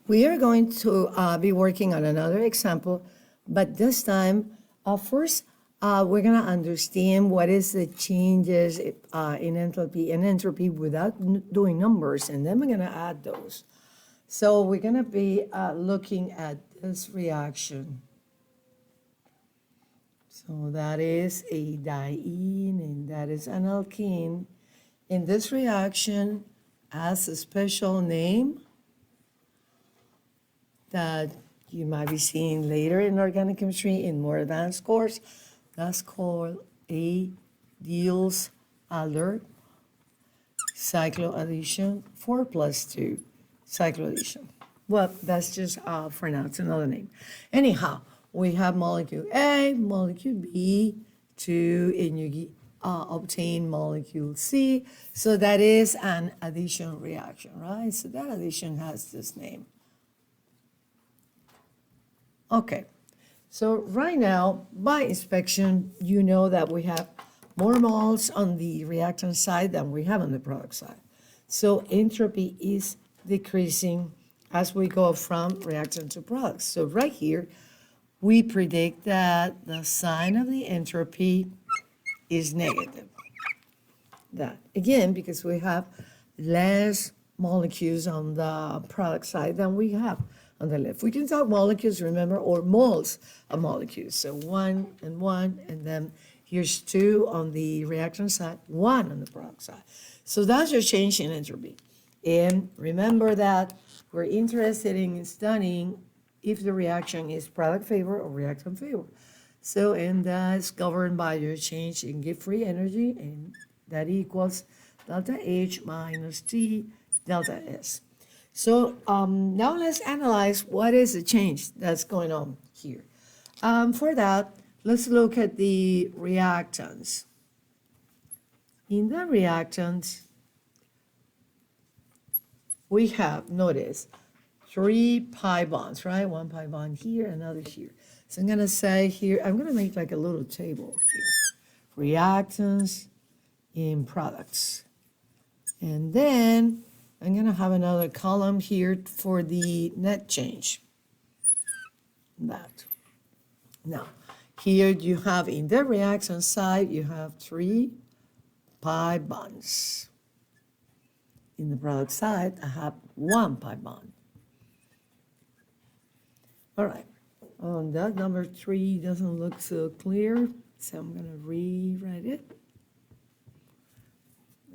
We are going to be working on another example, but this time, first, we're going to understand what is the changes in enthalpy and entropy without doing numbers, and then we're going to add those. So we're going to be looking at this reaction. So that is a diene, and that is an alkene. And this reaction has a special name that you might be seeing later in organic chemistry in more advanced course. That's called a Diels-Alder cycloaddition, 4 plus 2 cycloaddition. Well, that's just for now, it's another name. Anyhow, we have molecule A, molecule B, and you obtain molecule C. So that is an addition reaction, right? So that addition has this name. Okay, so right now, by inspection, you know that we have more moles on the reactant side than we have on the product side. So entropy is decreasing as we go from reactant to product. So right here, we predict that the sign of the entropy is negative. That, again, because we have less molecules on the product side than we have on the left. We can talk molecules, remember, or moles of molecules. So 1 and 1, and then here's 2 on the reactant side, 1 on the product side. So that's your change in entropy. And remember that we're interested in studying if the reaction is product favor or reactant favor. So, and that's governed by your change in Gibbs-free energy, and that equals delta H minus T delta S. So now let's analyze what is the change that's going on here. For that, let's look at the reactants. In the reactants, we have, notice, 3 pi bonds, right? 1 pi bond here, another here. So I'm going to say here, I'm going to make like a little table here. Reactants in products. And then I'm going to have another column here for the net change. That. Now, here you have in the reaction side, you have 3 pi bonds. In the product side, I have 1 pi bond. All right. That number 3 doesn't look so clear, so I'm going to rewrite it.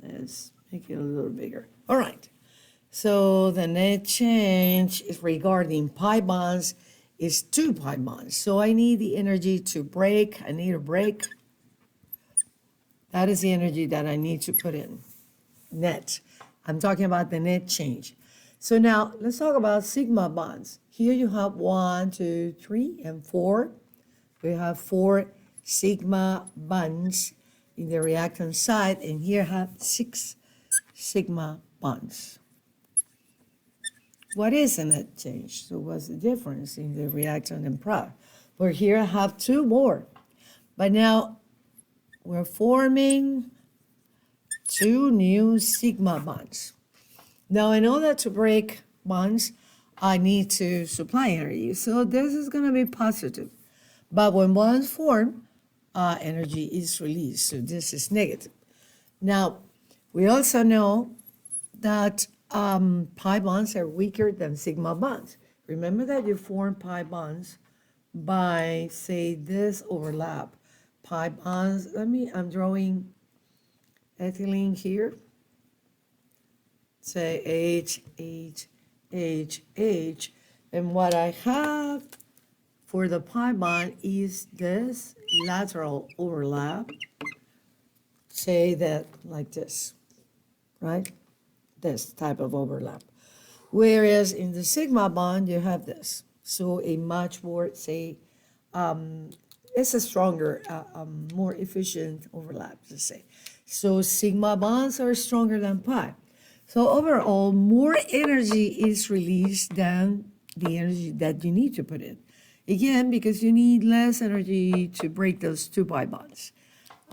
Let's make it a little bigger. All right. So the net change is regarding pi bonds is 2 pi bonds. So I need the energy to break. I need a break. That is the energy that I need to put in. Net. I'm talking about the net change. So now let's talk about sigma bonds. Here you have 1, 2, 3, and 4. We have 4 sigma bonds in the reactant side, and here I have 6 sigma bonds. What is a net change? So what's the difference in the reactant and product? Well, here I have 2 more. But now we're forming 2 new sigma bonds. Now I know that to break bonds, I need to supply energy. So this is going to be positive. But when bonds form, energy is released. So this is negative. Now, we also know that pi bonds are weaker than sigma bonds. Remember that you form pi bonds by, say, this overlap. Pi bonds, I'm drawing ethylene here. Say H, H, H, H. And what I have for the pi bond is this lateral overlap. Say that like this, right? This type of overlap. Whereas in the sigma bond, you have this. So a much more, say, it's a stronger, more efficient overlap, to say. So sigma bonds are stronger than pi. So overall, more energy is released than the energy that you need to put in. Again, because you need less energy to break those 2 pi bonds.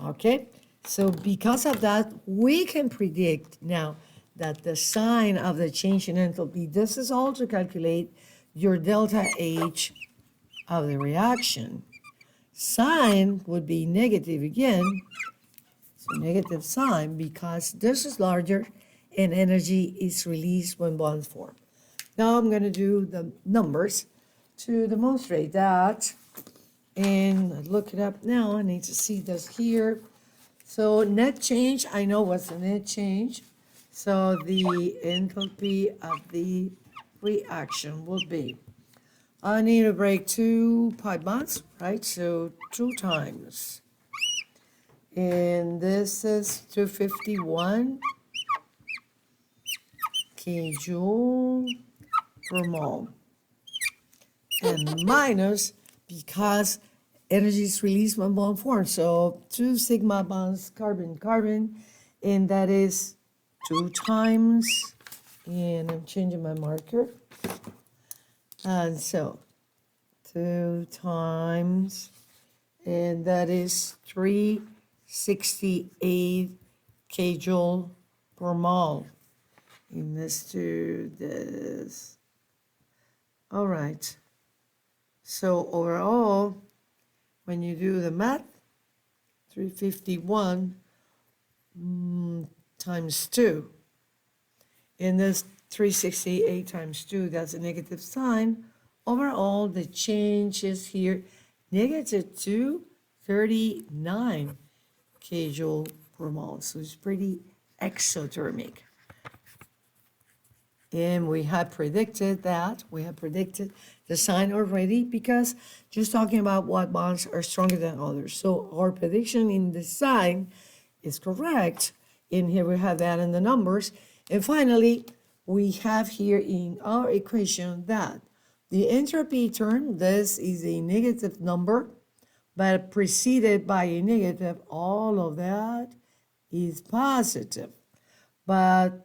Okay? So because of that, we can predict now that the sign of the change in enthalpy, this is all to calculate your delta H of the reaction. Sign would be negative again, so negative sign, because this is larger and energy is released when bonds form. Now I'm going to do the numbers to demonstrate that, and look it up now. I need to see this here. So net change, I know what's the net change. So the enthalpy of the reaction will be, I need to break 2 pi bonds, right? So 2 times. And this is 251 kJ per mole. And minus, because energy is released when bond forms. So 2 sigma bonds, carbon, and that is 2 times, and I'm changing my marker. And so 2 times, and that is 368 kJ per mole. And let's do this. All right. So overall, when you do the math, 351 times 2. And this 368 times 2, that's a negative sign. Overall, the change is here, negative 239 kJ per mole. So it's pretty exothermic. And we have predicted that. We have predicted the sign already, because just talking about what bonds are stronger than others. So our prediction in the sign is correct. And here we have that in the numbers. And finally, we have here in our equation that the entropy term, this is a negative number, but preceded by a negative, all of that is positive. But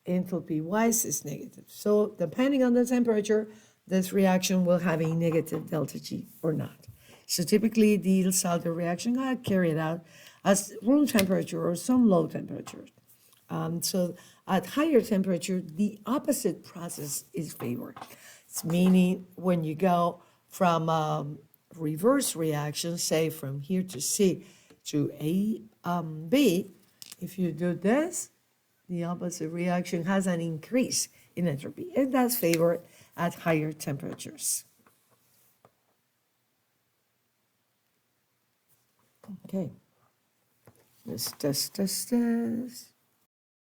enthalpy-wise is negative. So depending on the temperature, this reaction will have a negative delta G or not. So typically, the Diels-Alder reaction are carried out at room temperature or some low temperatures. So at higher temperature, the opposite process is favored. It's meaning when you go from reverse reaction, say from here to C to A, B, if you do this, the opposite reaction has an increase in entropy, and that's favored at higher temperatures. Okay, let's test.